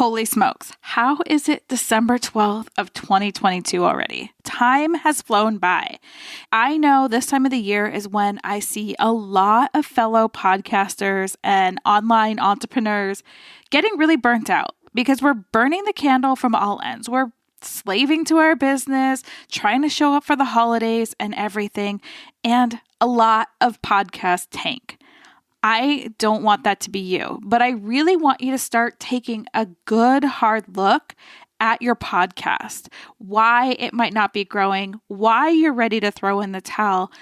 Holy smokes, how is it December 12th of 2022 already? Time has flown by. I know this time of the year is when I see a lot of fellow podcasters and online entrepreneurs getting really burnt out because we're burning the candle from all ends. We're slaving to our business, trying to show up for the holidays and everything, and a lot of podcasts tank. I don't want that to be you, but I really want you to start taking a good hard look at your podcast, why it might not be growing, why you're ready to throw in the towel.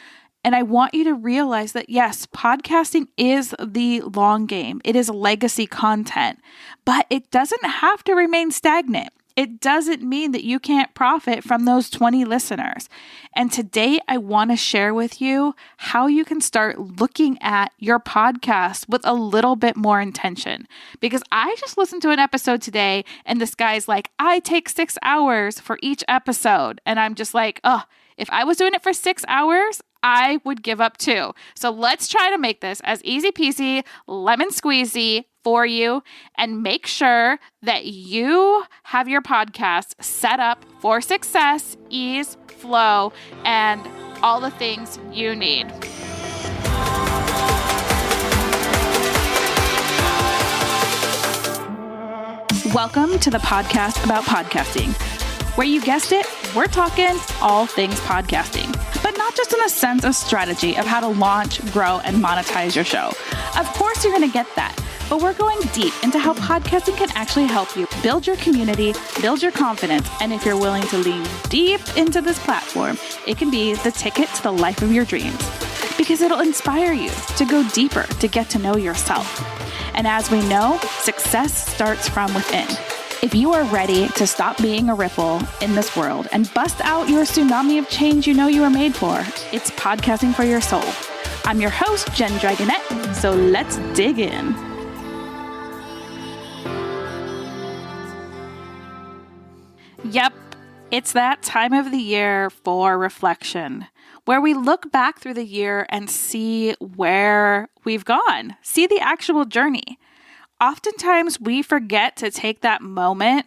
And I want you to realize that yes, podcasting is the long game. It is legacy content, but it doesn't have to remain stagnant. It doesn't mean that you can't profit from those 20 listeners. And today I want to share with you how you can start looking at your podcast with a little bit more intention. Because I just listened to an episode today and this guy's like, I take 6 hours for each episode. And I'm just like, oh, if I was doing it for 6 hours, I would give up too. So let's try to make this as easy peasy, lemon squeezy for you and make sure that you have your podcast set up for success, ease, flow, and all the things you need. Welcome to the podcast about podcasting, where you guessed it, we're talking all things podcasting, but not just in the sense of strategy of how to launch, grow, and monetize your show. Of course, you're going to get that, but we're going deep into how podcasting can actually help you build your community, build your confidence, and if you're willing to lean deep into this platform, it can be the ticket to the life of your dreams, because it'll inspire you to go deeper, to get to know yourself. And as we know, success starts from within. If you are ready to stop being a ripple in this world and bust out your tsunami of change you know you were made for, it's podcasting for your soul. I'm your host, Jen Dragonette, so let's dig in. Yep, it's that time of the year for reflection, where we look back through the year and see where we've gone, see the actual journey. Oftentimes we forget to take that moment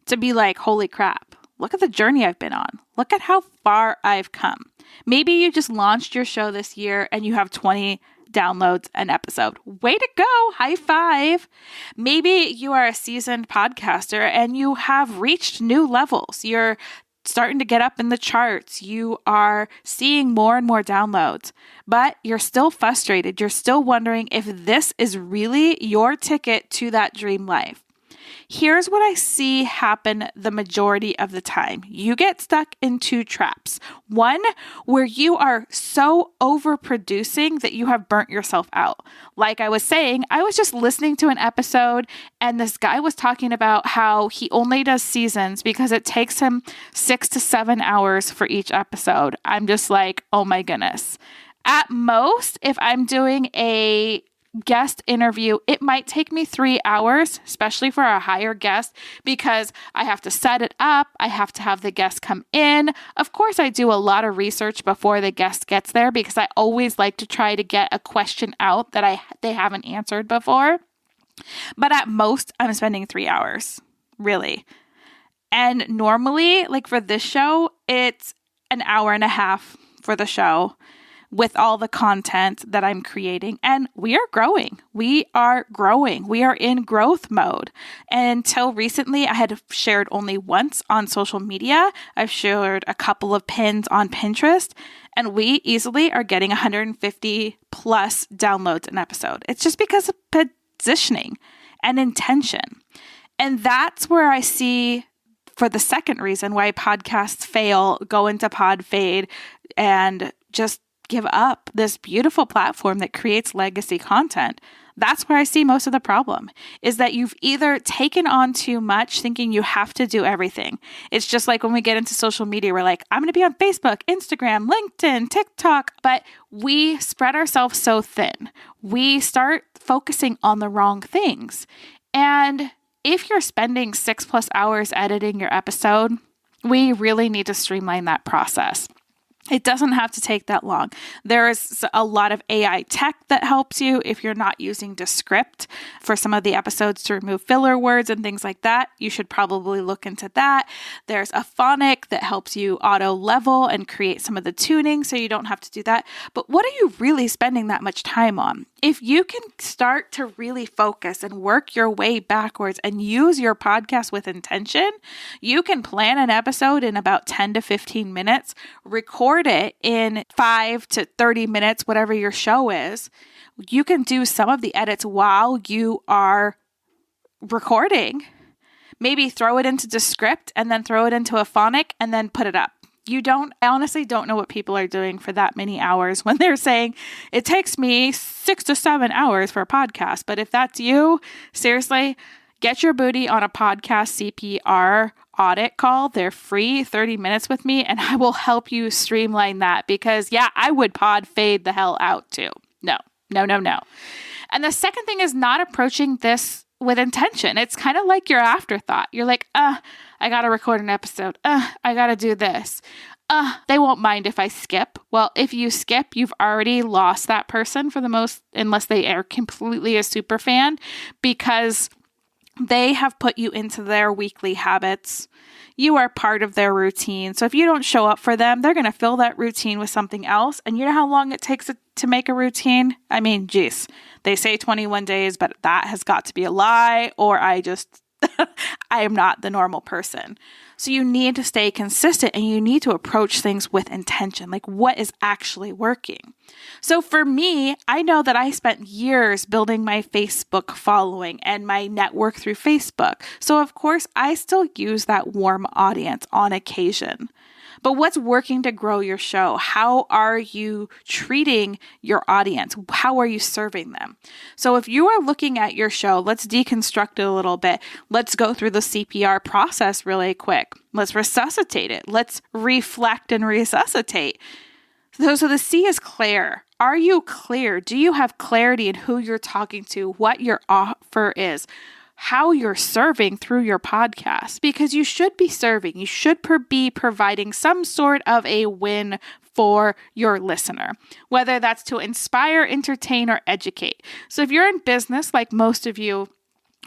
to be like, holy crap, look at the journey I've been on. Look at how far I've come. Maybe you just launched your show this year and you have 20 downloads an episode. Way to go. High five. Maybe you are a seasoned podcaster and you have reached new levels. You're starting to get up in the charts. You are seeing more and more downloads, but you're still frustrated. You're still wondering if this is really your ticket to that dream life. Here's what I see happen the majority of the time. You get stuck in two traps. One, where you are so overproducing that you have burnt yourself out. Like I was saying, I was just listening to an episode and this guy was talking about how he only does seasons because it takes him 6 to 7 hours for each episode. I'm just like, oh my goodness. At most, if I'm doing a guest interview, it might take me 3 hours, especially for a higher guest, because I have to set it up. I have to have the guest come in. Of course, I do a lot of research before the guest gets there because I always like to try to get a question out that they haven't answered before. But at most, I'm spending 3 hours, really. And normally, like for this show, it's an hour and a half for the show, with all the content that I'm creating. And we are growing. We are growing. We are in growth mode. And until recently, I had shared only once on social media. I've shared a couple of pins on Pinterest, and we easily are getting 150 plus downloads an episode. It's just because of positioning and intention. And that's where I see, for the second reason why podcasts fail, go into pod fade, and just give up this beautiful platform that creates legacy content. That's where I see most of the problem, is that you've either taken on too much thinking you have to do everything. It's just like when we get into social media, we're like, I'm going to be on Facebook, Instagram, LinkedIn, TikTok, but we spread ourselves so thin. We start focusing on the wrong things. And if you're spending 6+ hours editing your episode, we really need to streamline that process. It doesn't have to take that long. There is a lot of AI tech that helps you if you're not using Descript for some of the episodes to remove filler words and things like that. You should probably look into that. There's a phonic that helps you auto level and create some of the tuning so you don't have to do that. But what are you really spending that much time on? If you can start to really focus and work your way backwards and use your podcast with intention, you can plan an episode in about 10 to 15 minutes, record it in 5 to 30 minutes, whatever your show is. You can do some of the edits while you are recording. Maybe throw it into Descript and then throw it into a phonic and then put it up. I honestly don't know what people are doing for that many hours when they're saying it takes me 6 to 7 hours for a podcast. But if that's you, seriously, get your booty on a podcast CPR audit call. They're free, 30 minutes with me, and I will help you streamline that because I would pod fade the hell out too. No. And the second thing is not approaching this with intention. It's kind of like your afterthought. You're like, I got to record an episode. I got to do this. They won't mind if I skip. Well, if you skip, you've already lost that person unless they are completely a super fan, because they have put you into their weekly habits. You are part of their routine. So if you don't show up for them, they're going to fill that routine with something else. And you know how long it takes to make a routine? I mean, geez, they say 21 days, but that has got to be a lie, or I am not the normal person. So you need to stay consistent and you need to approach things with intention, like what is actually working. So for me, I know that I spent years building my Facebook following and my network through Facebook. So of course, I still use that warm audience on occasion. But what's working to grow your show? How are you treating your audience? How are you serving them? So if you are looking at your show, let's deconstruct it a little bit. Let's go through the CPR process really quick. Let's resuscitate it. Let's reflect and resuscitate. So the C is clear. Are you clear? Do you have clarity in who you're talking to, what your offer is, how you're serving through your podcast? Because you should be serving. You should be providing some sort of a win for your listener, whether that's to inspire, entertain, or educate. So if you're in business, like most of you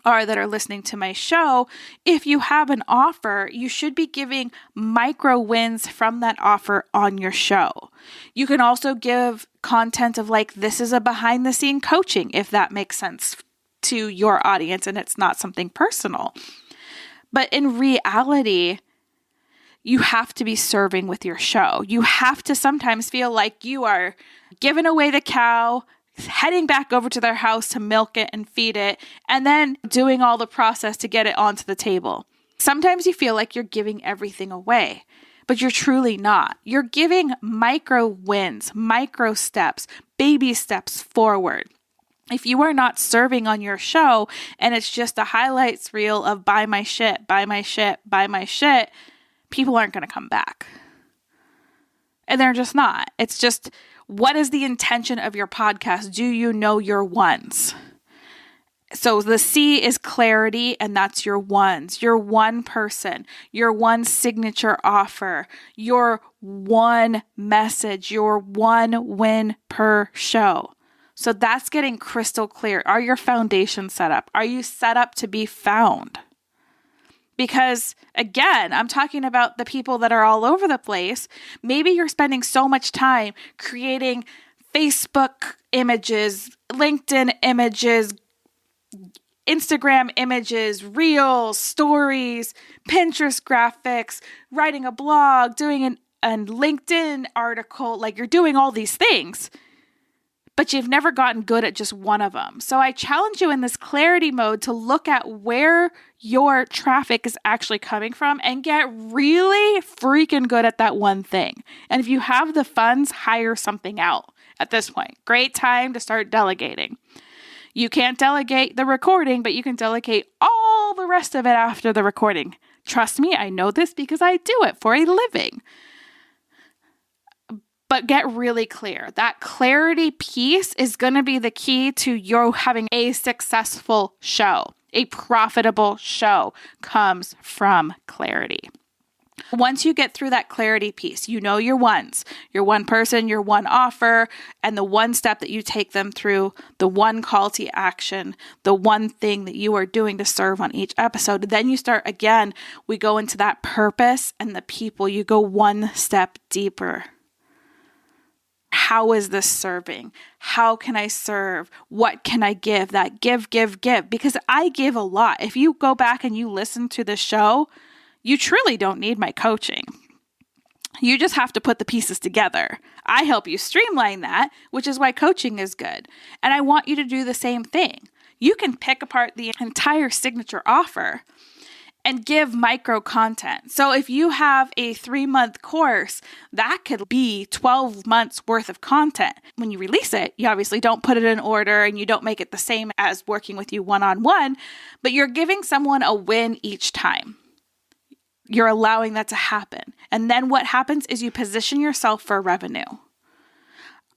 are that are listening to my show, if you have an offer, you should be giving micro wins from that offer on your show. You can also give content of like, this is a behind the scene coaching, if that makes sense to your audience and it's not something personal. But in reality, you have to be serving with your show. You have to sometimes feel like you are giving away the cow, heading back over to their house to milk it and feed it, and then doing all the process to get it onto the table. Sometimes you feel like you're giving everything away, but you're truly not. You're giving micro wins, micro steps, baby steps forward. If you are not serving on your show and it's just a highlights reel of buy my shit, buy my shit, buy my shit, people aren't going to come back. And they're just not. It's just, what is the intention of your podcast? Do you know your ones? So the C is clarity, and that's your ones. Your one person, your one signature offer, your one message, your one win per show. So that's getting crystal clear. Are your foundations set up? Are you set up to be found? Because again, I'm talking about the people that are all over the place. Maybe you're spending so much time creating Facebook images, LinkedIn images, Instagram images, reels, stories, Pinterest graphics, writing a blog, doing a LinkedIn article. Like, you're doing all these things, but you've never gotten good at just one of them. So I challenge you in this clarity mode to look at where your traffic is actually coming from and get really freaking good at that one thing. And if you have the funds, hire something out at this point. Great time to start delegating. You can't delegate the recording, but you can delegate all the rest of it after the recording. Trust me, I know this because I do it for a living. But get really clear. That clarity piece is going to be the key to you having a successful show. A profitable show comes from clarity. Once you get through that clarity piece, you know your ones, your one person, your one offer, and the one step that you take them through, the one call to action, the one thing that you are doing to serve on each episode. Then you start again, we go into that purpose and the people. You go one step deeper. How is this serving? How can I serve? What can I give? That give. Because I give a lot. If you go back and you listen to the show, you truly don't need my coaching. You just have to put the pieces together. I help you streamline that, which is why coaching is good. And I want you to do the same thing. You can pick apart the entire signature offer and give micro content. So if you have a 3-month course, that could be 12 months worth of content. When you release it, you obviously don't put it in order and you don't make it the same as working with you one-on-one, but you're giving someone a win each time. You're allowing that to happen. And then what happens is you position yourself for revenue.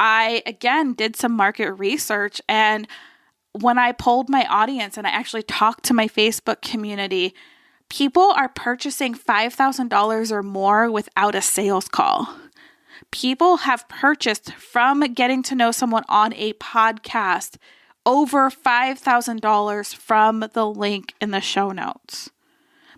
I, again, did some market research, and when I polled my audience and I actually talked to my Facebook community, people are purchasing $5,000 or more without a sales call. People have purchased from getting to know someone on a podcast over $5,000 from the link in the show notes.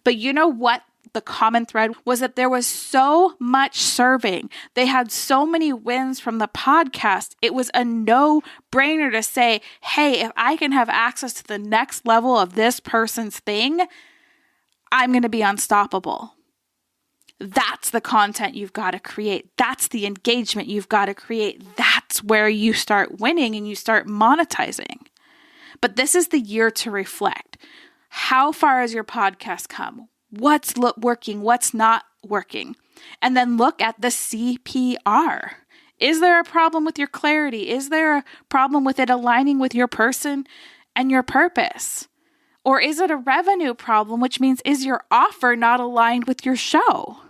But you know what? The common thread was that there was so much serving. They had so many wins from the podcast. It was a no-brainer to say, hey, if I can have access to the next level of this person's thing, I'm going to be unstoppable. That's the content you've got to create. That's the engagement you've got to create. That's where you start winning and you start monetizing. But this is the year to reflect. How far has your podcast come? What's working? What's not working? And then look at the CPR. Is there a problem with your clarity? Is there a problem with it aligning with your person and your purpose? Or is it a revenue problem, which means is your offer not aligned with your show?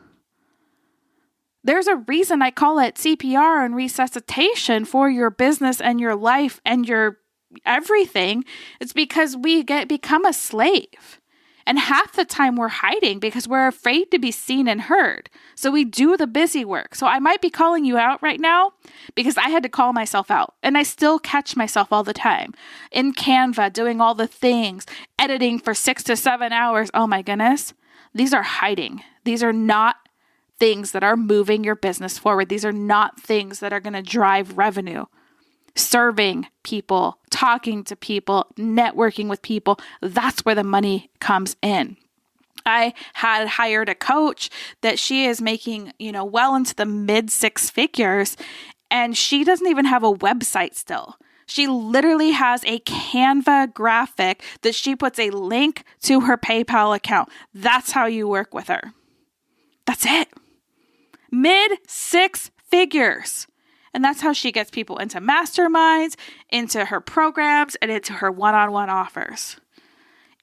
There's a reason I call it CPR and resuscitation for your business and your life and your everything. It's because we become a slave. And half the time we're hiding because we're afraid to be seen and heard. So we do the busy work. So I might be calling you out right now because I had to call myself out. And I still catch myself all the time. In Canva, doing all the things, editing for 6 to 7 hours. Oh my goodness. These are hiding. These are not things that are moving your business forward. These are not things that are going to drive revenue. Serving people, talking to people, networking with people, that's where the money comes in. I had hired a coach that she is making, well into the mid 6 figures, and she doesn't even have a website still. She literally has a Canva graphic that she puts a link to her PayPal account. That's how you work with her. That's it. Mid 6 figures. And that's how she gets people into masterminds, into her programs, and into her one-on-one offers.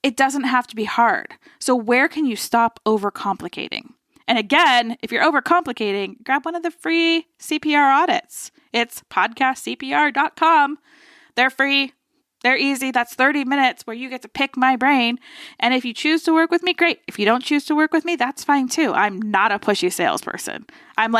It doesn't have to be hard. So where can you stop overcomplicating? And again, if you're overcomplicating, grab one of the free CPR audits. It's podcastcpr.com. They're free. They're easy. That's 30 minutes where you get to pick my brain. And if you choose to work with me, great. If you don't choose to work with me, that's fine too. I'm not a pushy salesperson. I'm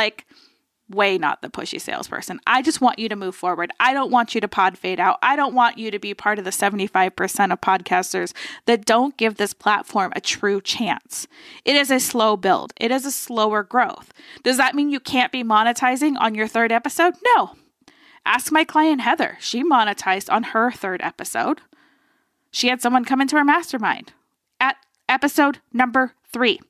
way not the pushy salesperson. I just want you to move forward. I don't want you to pod fade out. I don't want you to be part of the 75% of podcasters that don't give this platform a true chance. It is a slow build. It is a slower growth. Does that mean you can't be monetizing on your 3rd episode? No. Ask my client Heather. She monetized on her 3rd episode. She had someone come into her mastermind at episode number 3.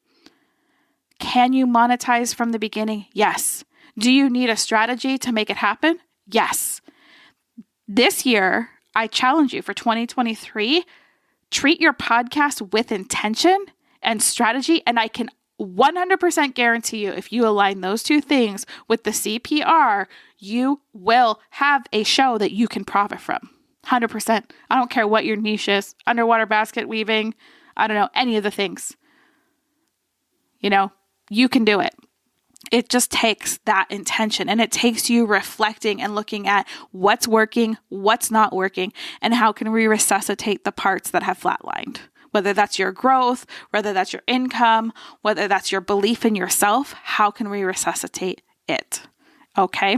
Can you monetize from the beginning? Yes. Do you need a strategy to make it happen? Yes. This year, I challenge you for 2023, treat your podcast with intention and strategy. And I can 100% guarantee you, if you align those two things with the CPR, you will have a show that you can profit from. 100%. I don't care what your niche is. Underwater basket weaving. I don't know, any of the things. You can do it. It just takes that intention, and it takes you reflecting and looking at what's working, what's not working, and how can we resuscitate the parts that have flatlined, whether that's your growth, whether that's your income, whether that's your belief in yourself. How can we resuscitate it? Okay.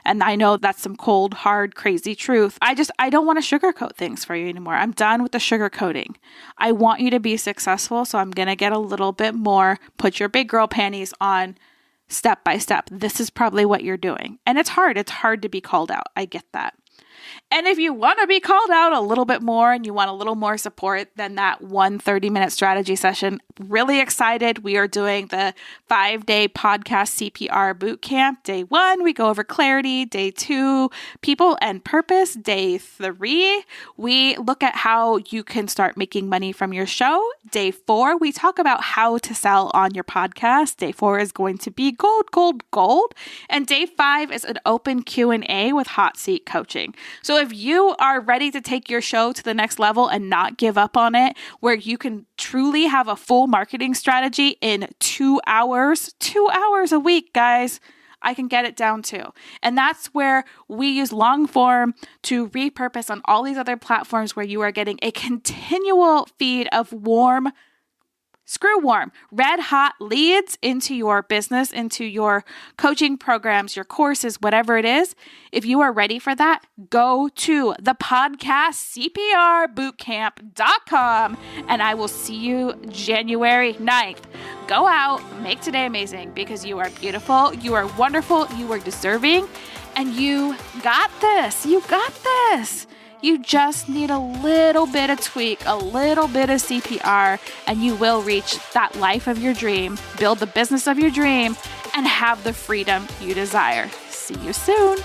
And I know that's some cold, hard, crazy truth. I don't want to sugarcoat things for you anymore. I'm done with the sugarcoating. I want you to be successful. So I'm going to get a little bit more, put your big girl panties on step by step. This is probably what you're doing. And it's hard. It's hard to be called out. I get that. And if you want to be called out a little bit more and you want a little more support than that 1 30-minute strategy session, really excited. We are doing the 5-day podcast CPR bootcamp. Day 1, we go over clarity. Day 2, people and purpose. Day 3, we look at how you can start making money from your show. Day 4, we talk about how to sell on your podcast. Day 4 is going to be gold, gold, gold. And day 5 is an open Q&A with hot seat coaching. So if you are ready to take your show to the next level and not give up on it, where you can truly have a full marketing strategy in 2 hours a week, guys, I can get it down to. And that's where we use long form to repurpose on all these other platforms where you are getting a continual feed of warm, red hot leads into your business, into your coaching programs, your courses, whatever it is. If you are ready for that, go to the podcastcprbootcamp.com and I will see you January 9th. Go out, make today amazing because you are beautiful, you are wonderful, you are deserving, and you got this. You got this. You just need a little bit of tweak, a little bit of CPR, and you will reach that life of your dream, build the business of your dream, and have the freedom you desire. See you soon.